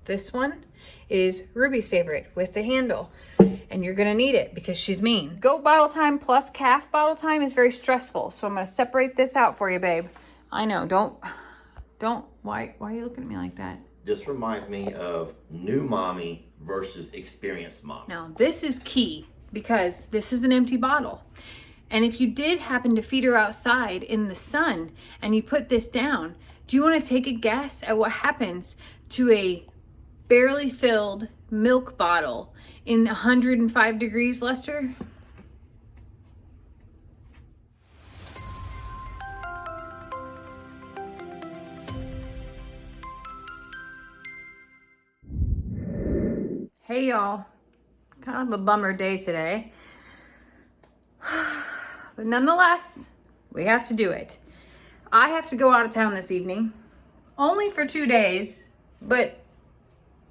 This one is Ruby's favorite with the handle. And you're gonna need it because she's mean. Goat bottle time plus calf bottle time is very stressful. So I'm gonna separate this out for you, babe. I know, why are you looking at me like that? This reminds me of new mommy versus experienced mom. Now, this is key because this is an empty bottle. And if you did happen to feed her outside in the sun and you put this down, do you want to take a guess at what happens to a barely filled milk bottle in 105 degrees, Lester? Hey y'all, kind of a bummer day today. But nonetheless, we have to do it. I have to go out of town this evening, only for 2 days, but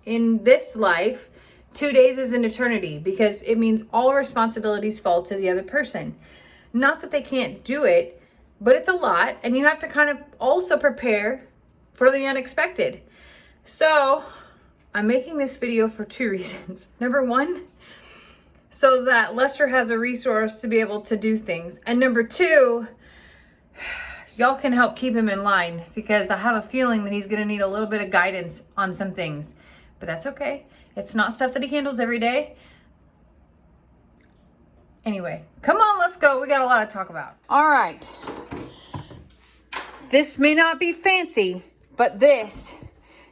in this life, 2 days is an eternity because it means all responsibilities fall to the other person. Not that they can't do it, but it's a lot, and you have to kind of also prepare for the unexpected. So I'm making this video for 2 reasons. Number one, so that Lester has a resource to be able to do things. And number two, y'all can help keep him in line because I have a feeling that he's gonna need a little bit of guidance on some things. But that's okay. It's not stuff that he handles every day. Anyway, come on, let's go. We got a lot to talk about. All right. This may not be fancy, but this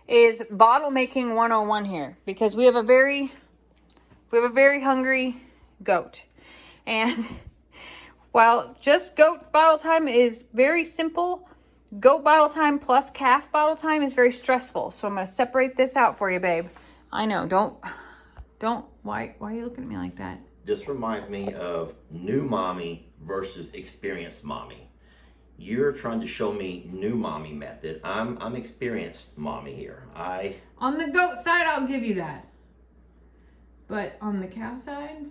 is bottle making 101 here because we have a very hungry goat. And while just goat bottle time is very simple, goat bottle time plus calf bottle time is very stressful. So I'm going to separate this out for you, babe. I know, why are you looking at me like that? This reminds me of new mommy versus experienced mommy. You're trying to show me new mommy method. I'm experienced mommy here. On the goat side, I'll give you that. But on the cow side?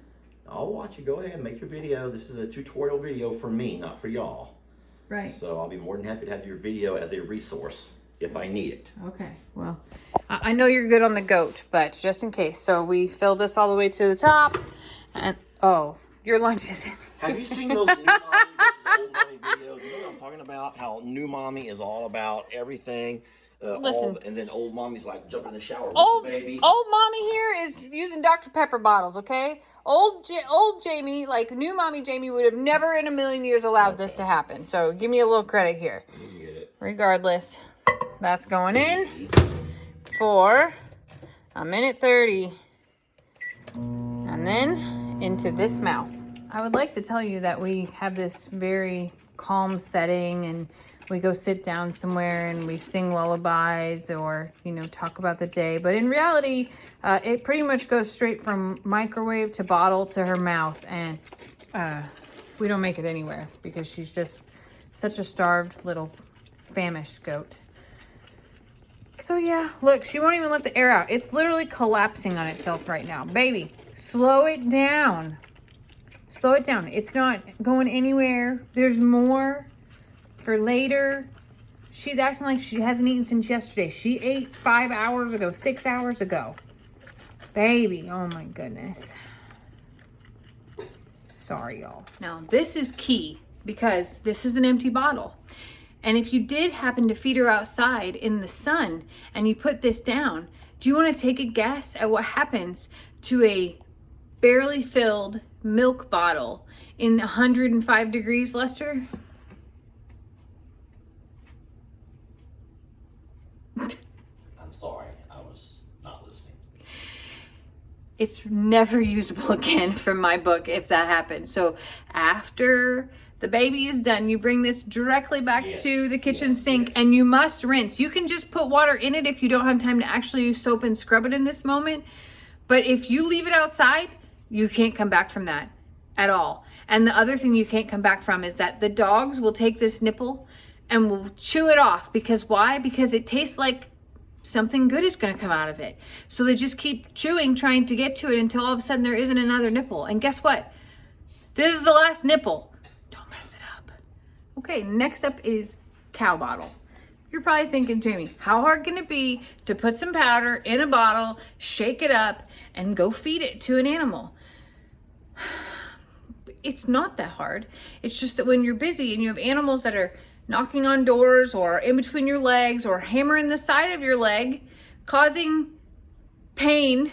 I'll watch you. Go ahead, make your video. This is a tutorial video for me, not for y'all. Right. So I'll be more than happy to have your video as a resource if I need it. Okay, well, I know you're good on the goat, but just in case. So we fill this all the way to the top, and oh, your lunch is in. Have you seen those new mommy versus old mommy videos? You know what I'm talking about? How new mommy is all about everything. Listen. And then old mommy's like jumping in the shower with Old the baby. Old mommy here is using Dr. Pepper bottles, okay? Old Jamie, like new mommy Jamie, would have never in a million years allowed this to happen. So give me a little credit here. You get it. Regardless, that's going in for 1:30. And then into this mouth. I would like to tell you that we have this very calm setting and we go sit down somewhere and we sing lullabies or, talk about the day. But in reality, it pretty much goes straight from microwave to bottle to her mouth. And we don't make it anywhere because she's just such a starved little famished goat. So yeah, look, she won't even let the air out. It's literally collapsing on itself right now. Baby, slow it down. Slow it down. It's not going anywhere. There's more for later. She's acting like she hasn't eaten since yesterday. She ate 5 hours ago, 6 hours ago. Baby, oh my goodness. Sorry, y'all. Now, this is key because this is an empty bottle. And if you did happen to feed her outside in the sun and you put this down, do you want to take a guess at what happens to a barely filled milk bottle in 105 degrees, Lester? I'm sorry, I was not listening. It's never usable again from my book if that happens. So after the baby is done, you bring this directly back to the kitchen sink and you must rinse. You can just put water in it if you don't have time to actually use soap and scrub it in this moment. But if you leave it outside, you can't come back from that at all. And the other thing you can't come back from is that the dogs will take this nipple and will chew it off. Because why? Because it tastes like something good is going to come out of it. So they just keep chewing, trying to get to it until all of a sudden there isn't another nipple. And guess what? This is the last nipple. Don't mess it up. Okay, next up is cow bottle. You're probably thinking, Jamie, how hard can it be to put some powder in a bottle, shake it up, and go feed it to an animal? It's not that hard. It's just that when you're busy and you have animals that are knocking on doors or in between your legs or hammering the side of your leg, causing pain,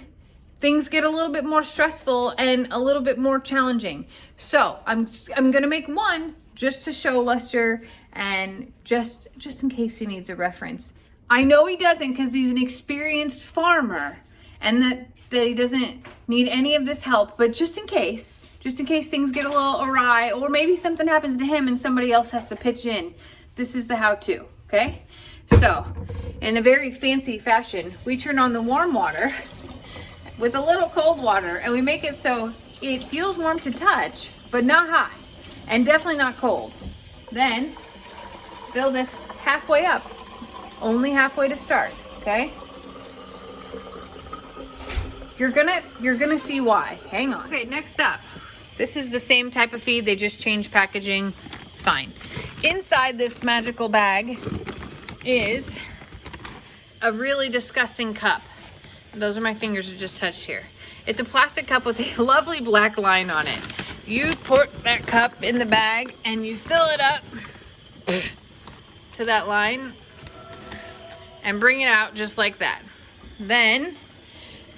things get a little bit more stressful and a little bit more challenging. So I'm gonna make one just to show Lester, and just in case he needs a reference. I know he doesn't, because he's an experienced farmer and that he doesn't need any of this help, but just in case things get a little awry, or maybe something happens to him and somebody else has to pitch in, this is the how-to, okay? So, in a very fancy fashion, we turn on the warm water with a little cold water, and we make it so it feels warm to touch, but not hot, and definitely not cold. Then, fill this halfway up, only halfway to start, okay? You're gonna see why. Hang on. Okay, next up. This is the same type of feed, they just changed packaging. It's fine. Inside this magical bag is a really disgusting cup. Those are my fingers that just touched here. It's a plastic cup with a lovely black line on it. You put that cup in the bag and you fill it up to that line and bring it out just like that. Then,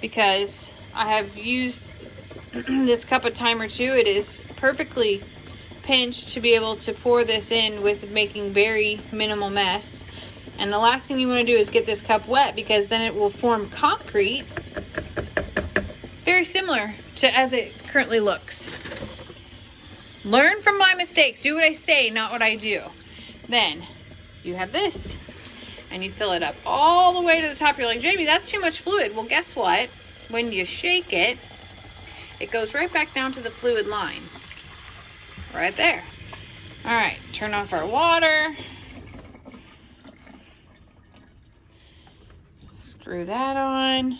because I have used this cup a time or two, it is perfectly pinched to be able to pour this in with making very minimal mess. And the last thing you want to do is get this cup wet, because then it will form concrete very similar to as it currently looks. Learn from my mistakes. Do what I say, not what I do. Then you have this and you fill it up all the way to the top. You're like, Jamie, that's too much fluid. Well, guess what? When you shake it, it goes right back down to the fluid line. Right there. All right, turn off our water. Screw that on.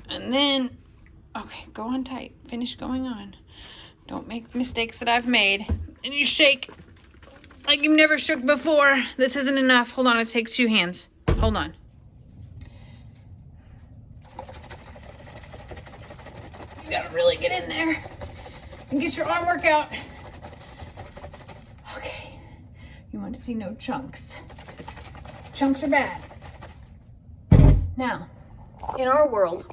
And then, okay, go on tight. Finish going on. Don't make mistakes that I've made. And you shake like you've never shook before. This isn't enough. Hold on, it takes 2 hands. Hold on. You gotta really get in there and get your arm workout. Okay, you want to see no chunks. Chunks are bad. Now, in our world,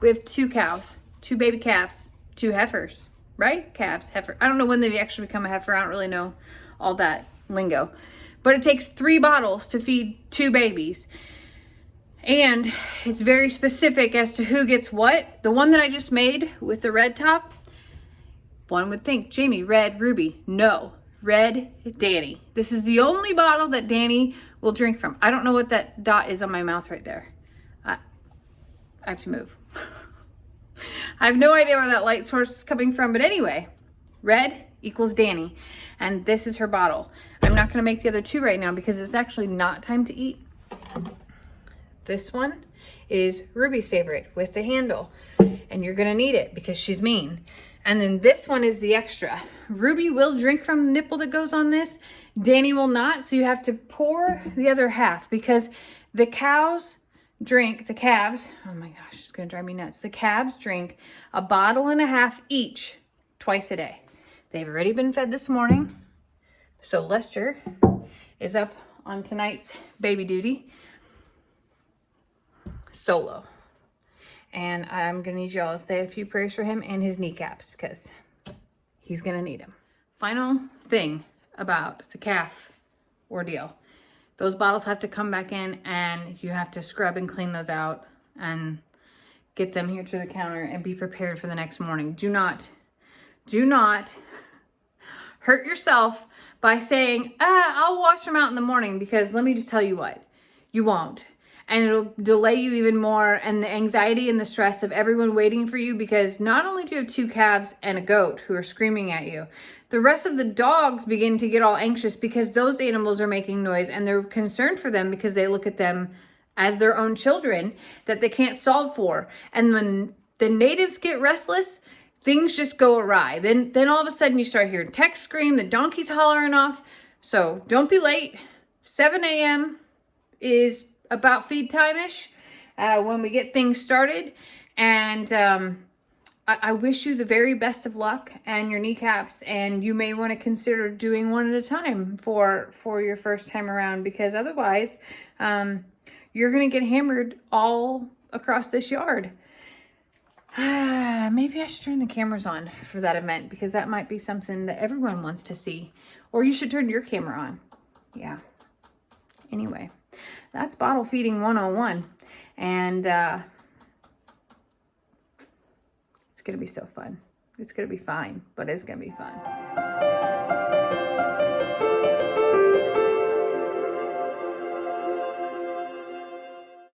we have 2 cows, 2 baby calves, 2 heifers, right? Calves, heifer. I don't know when they actually become a heifer. I don't really know all that lingo. But it takes 3 bottles to feed 2 babies. And it's very specific as to who gets what. The one that I just made with the red top, one would think, Jamie, red, Ruby. No, red, Danny. This is the only bottle that Danny will drink from. I don't know what that dot is on my mouth right there. I have to move. I have no idea where that light source is coming from, but anyway, red equals Danny, and this is her bottle. I'm not gonna make the other 2 right now because it's actually not time to eat. This one is Ruby's favorite with the handle, and you're gonna need it because she's mean. And then this one is the extra. Ruby will drink from the nipple that goes on this. Danny will not, so you have to pour the other half, because the calves drink, the calves, oh my gosh, it's gonna drive me nuts. The calves drink a bottle and a half each twice a day. They've already been fed this morning. So Lester is up on tonight's baby duty solo. And I'm gonna need y'all to say a few prayers for him and his kneecaps, because he's gonna need them. Final thing about the calf ordeal. Those bottles have to come back in, and you have to scrub and clean those out and get them here to the counter and be prepared for the next morning. Do not hurt yourself by saying, I'll wash them out in the morning, because let me just tell you what, you won't. And it'll delay you even more, and the anxiety and the stress of everyone waiting for you, because not only do you have 2 calves and a goat who are screaming at you, the rest of the dogs begin to get all anxious because those animals are making noise, and they're concerned for them because they look at them as their own children that they can't solve for. And when the natives get restless, things just go awry. Then all of a sudden you start hearing techs scream, the donkey's hollering off. So don't be late. 7 a.m. is about feed time-ish when we get things started. And I wish you the very best of luck and your kneecaps, and you may want to consider doing one at a time for your first time around, because otherwise you're going to get hammered all across this yard. Maybe I should turn the cameras on for that event, because that might be something that everyone wants to see. Or you should turn your camera on. Yeah. Anyway, that's bottle feeding 101. And it's going to be so fun. It's going to be fine, but it's going to be fun.